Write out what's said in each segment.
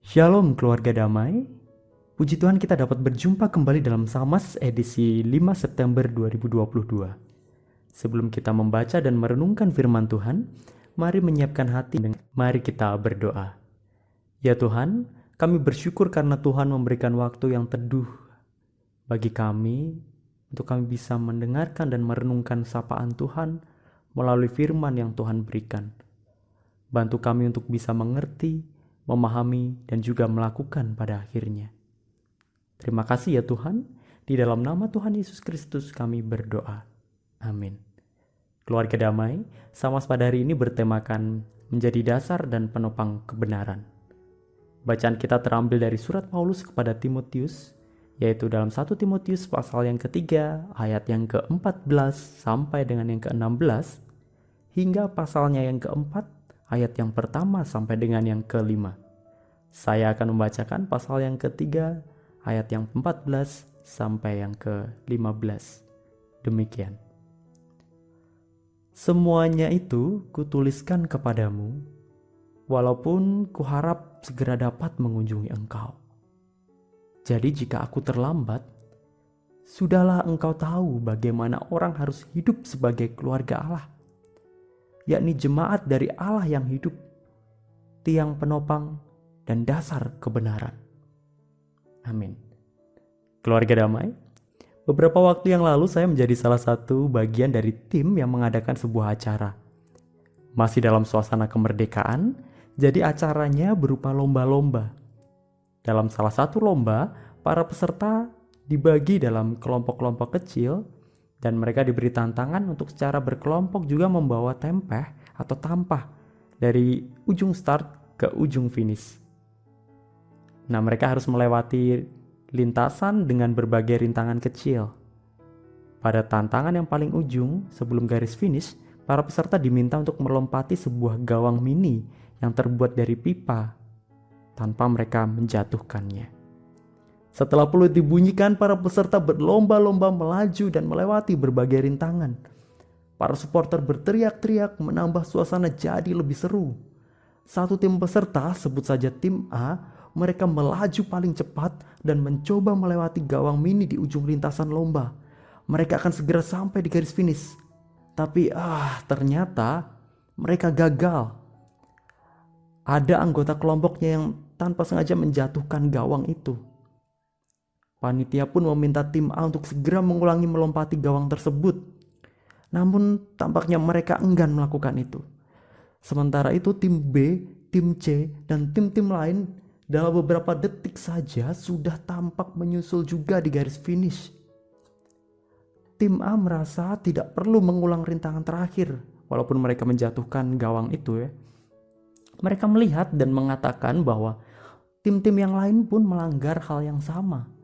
Shalom keluarga damai. Puji Tuhan kita dapat berjumpa kembali dalam Samas edisi 5 September 2022. Sebelum kita membaca dan merenungkan firman Tuhan, mari menyiapkan hati dan mari kita berdoa. Ya Tuhan, kami bersyukur karena Tuhan memberikan waktu yang teduh bagi kami untuk kami bisa mendengarkan dan merenungkan sapaan Tuhan melalui firman yang Tuhan berikan. Bantu kami untuk bisa mengerti, memahami, dan juga melakukan pada akhirnya. Terima kasih ya Tuhan, di dalam nama Tuhan Yesus Kristus kami berdoa. Amin. Keluarga damai, Samas pada hari ini bertemakan menjadi dasar dan penopang kebenaran. Bacaan kita terambil dari surat Paulus kepada Timotius, yaitu dalam 1 Timotius pasal yang ketiga, ayat yang ke-14 sampai dengan yang ke-16, hingga pasalnya yang keempat, ayat yang pertama sampai dengan yang kelima. Saya akan membacakan pasal yang ketiga, ayat yang 14 sampai yang ke-15. Demikian. Semuanya itu kutuliskan kepadamu, walaupun kuharap segera dapat mengunjungi engkau. Jadi jika aku terlambat, sudahlah engkau tahu bagaimana orang harus hidup sebagai keluarga Allah, yakni jemaat dari Allah yang hidup, tiang penopang dan dasar kebenaran. Amin. Keluarga damai, beberapa waktu yang lalu saya menjadi salah satu bagian dari tim yang mengadakan sebuah acara. Masih dalam suasana kemerdekaan, jadi acaranya berupa lomba-lomba. Dalam salah satu lomba, para peserta dibagi dalam kelompok-kelompok kecil dan mereka diberi tantangan untuk secara berkelompok juga membawa tempeh atau tampah dari ujung start ke ujung finish. Nah, mereka harus melewati lintasan dengan berbagai rintangan kecil. Pada tantangan yang paling ujung sebelum garis finish, para peserta diminta untuk melompati sebuah gawang mini yang terbuat dari pipa tanpa mereka menjatuhkannya. Setelah peluit dibunyikan, para peserta berlomba-lomba melaju dan melewati berbagai rintangan. Para supporter berteriak-teriak menambah suasana jadi lebih seru. Satu tim peserta, sebut saja tim A, mereka melaju paling cepat dan mencoba melewati gawang mini di ujung lintasan lomba. Mereka akan segera sampai di garis finish. Tapi ternyata mereka gagal. Ada anggota kelompoknya yang tanpa sengaja menjatuhkan gawang itu. Panitia pun meminta tim A untuk segera mengulangi melompati gawang tersebut. Namun tampaknya mereka enggan melakukan itu. Sementara itu tim B, tim C, dan tim-tim lain dalam beberapa detik saja sudah tampak menyusul juga di garis finish. Tim A merasa tidak perlu mengulang rintangan terakhir walaupun mereka menjatuhkan gawang itu ya. Mereka melihat dan mengatakan bahwa tim-tim yang lain pun melanggar hal yang sama.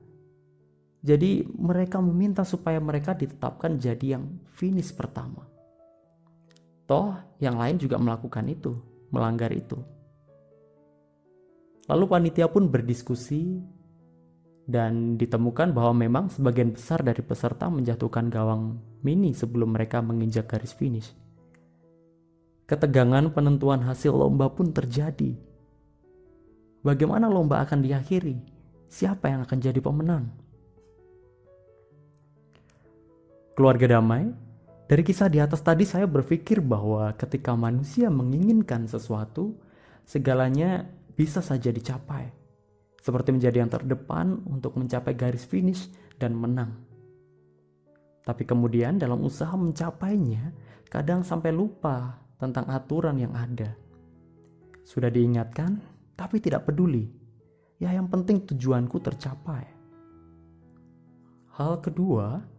Jadi mereka meminta supaya mereka ditetapkan jadi yang finish pertama. Toh yang lain juga melakukan itu, melanggar itu. Lalu panitia pun berdiskusi dan ditemukan bahwa memang sebagian besar dari peserta menjatuhkan gawang mini sebelum mereka menginjak garis finish. Ketegangan penentuan hasil lomba pun terjadi. Bagaimana lomba akan diakhiri? Siapa yang akan jadi pemenang? Keluarga damai, dari kisah di atas tadi saya berpikir bahwa ketika manusia menginginkan sesuatu, segalanya bisa saja dicapai. Seperti menjadi yang terdepan untuk mencapai garis finish dan menang. Tapi kemudian dalam usaha mencapainya, kadang sampai lupa tentang aturan yang ada. Sudah diingatkan, tapi tidak peduli. Ya yang penting tujuanku tercapai. Hal kedua,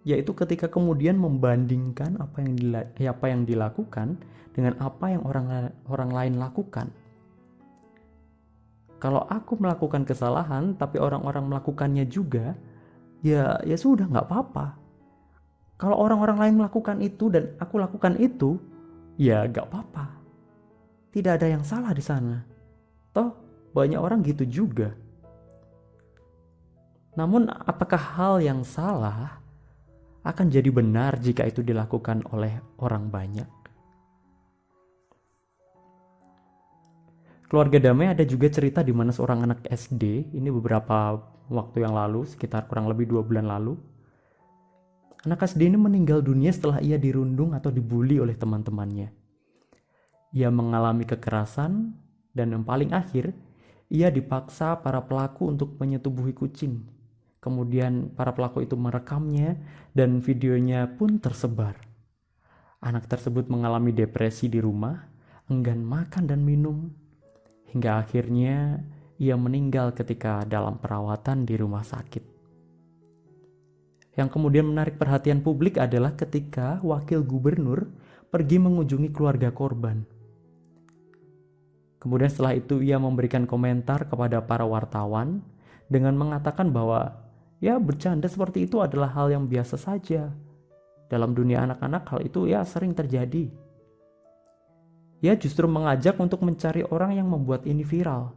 yaitu ketika kemudian membandingkan apa yang dilakukan dengan apa yang orang lain lakukan. Kalau aku melakukan kesalahan tapi orang-orang melakukannya juga, ya sudah nggak apa-apa. Kalau orang-orang lain melakukan itu dan aku lakukan itu, ya nggak apa-apa. Tidak ada yang salah di sana. Toh banyak orang gitu juga. Namun apakah hal yang salah akan jadi benar jika itu dilakukan oleh orang banyak? Keluarga Damai ada juga cerita di mana seorang anak SD, ini beberapa waktu yang lalu, sekitar kurang lebih 2 bulan lalu. Anak SD ini meninggal dunia setelah ia dirundung atau dibully oleh teman-temannya. Ia mengalami kekerasan dan yang paling akhir, ia dipaksa para pelaku untuk menyetubuhi kucing. Kemudian para pelaku itu merekamnya dan videonya pun tersebar. Anak tersebut mengalami depresi di rumah, enggan makan dan minum, hingga akhirnya ia meninggal ketika dalam perawatan di rumah sakit. Yang kemudian menarik perhatian publik adalah ketika wakil gubernur pergi mengunjungi keluarga korban. Kemudian setelah itu ia memberikan komentar kepada para wartawan dengan mengatakan bahwa ya bercanda seperti itu adalah hal yang biasa saja. Dalam dunia anak-anak hal itu ya sering terjadi. Ia justru mengajak untuk mencari orang yang membuat ini viral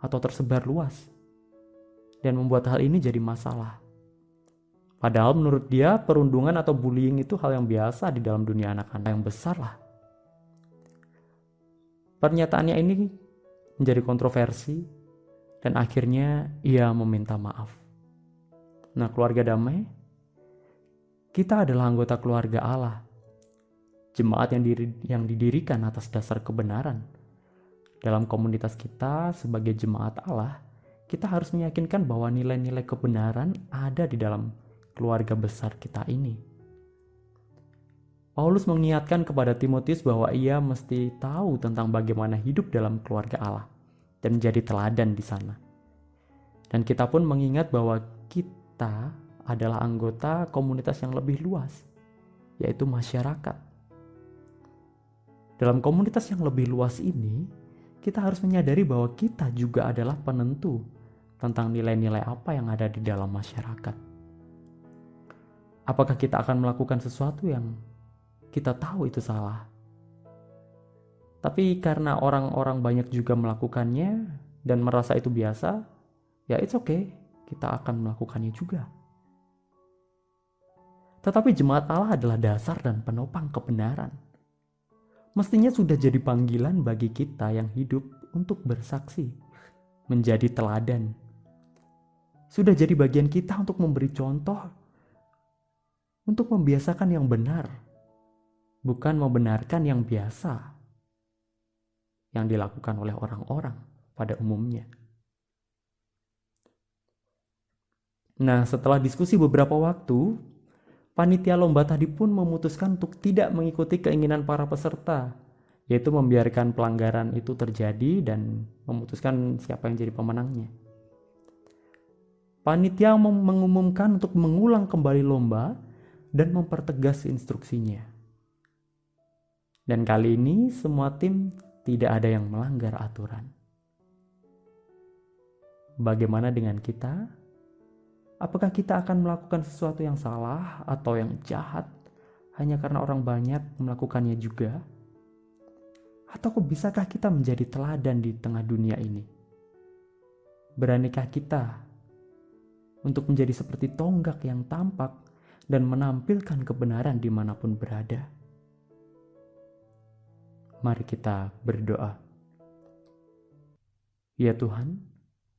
atau tersebar luas dan membuat hal ini jadi masalah. Padahal menurut dia perundungan atau bullying itu hal yang biasa di dalam dunia anak-anak yang besar lah. Pernyataannya ini menjadi kontroversi dan akhirnya ia meminta maaf. Nah, keluarga Damai, kita adalah anggota keluarga Allah. Jemaat yang didirikan atas dasar kebenaran. Dalam komunitas kita sebagai jemaat Allah, kita harus meyakinkan bahwa nilai-nilai kebenaran ada di dalam keluarga besar kita ini. Paulus mengingatkan kepada Timotius bahwa ia mesti tahu tentang bagaimana hidup dalam keluarga Allah dan menjadi teladan di sana. Dan kita pun mengingat bahwa kita adalah anggota komunitas yang lebih luas, yaitu masyarakat. Dalam komunitas yang lebih luas ini, kita harus menyadari bahwa kita juga adalah penentu tentang nilai-nilai apa yang ada di dalam masyarakat. Apakah kita akan melakukan sesuatu yang kita tahu itu salah? Tapi karena orang-orang banyak juga melakukannya dan merasa itu biasa, ya it's okay, kita akan melakukannya juga. Tetapi jemaat Allah adalah dasar dan penopang kebenaran. Mestinya sudah jadi panggilan bagi kita yang hidup untuk bersaksi, menjadi teladan. Sudah jadi bagian kita untuk memberi contoh, untuk membiasakan yang benar, bukan membenarkan yang biasa, yang dilakukan oleh orang-orang pada umumnya. Nah, setelah diskusi beberapa waktu, panitia lomba tadi pun memutuskan untuk tidak mengikuti keinginan para peserta, yaitu membiarkan pelanggaran itu terjadi dan memutuskan siapa yang jadi pemenangnya. Panitia mengumumkan untuk mengulang kembali lomba dan mempertegas instruksinya. Dan kali ini semua tim tidak ada yang melanggar aturan. Bagaimana dengan kita? Apakah kita akan melakukan sesuatu yang salah atau yang jahat hanya karena orang banyak melakukannya juga? Atau bisakah kita menjadi teladan di tengah dunia ini? Beranikah kita untuk menjadi seperti tonggak yang tampak dan menampilkan kebenaran dimanapun berada? Mari kita berdoa. Ya Tuhan,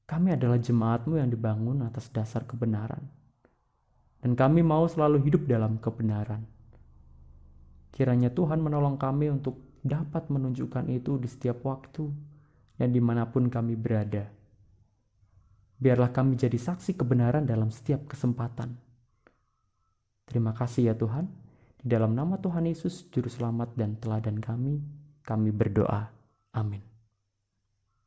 kami adalah jemaat-Mu yang dibangun atas dasar kebenaran. Dan kami mau selalu hidup dalam kebenaran. Kiranya Tuhan menolong kami untuk dapat menunjukkan itu di setiap waktu dan dimanapun kami berada. Biarlah kami jadi saksi kebenaran dalam setiap kesempatan. Terima kasih ya Tuhan. Di dalam nama Tuhan Yesus, Juru Selamat dan Teladan kami berdoa. Amin.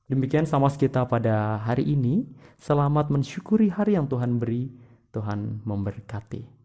Demikian Samos kita pada hari ini. Selamat mensyukuri hari yang Tuhan beri. Tuhan memberkati.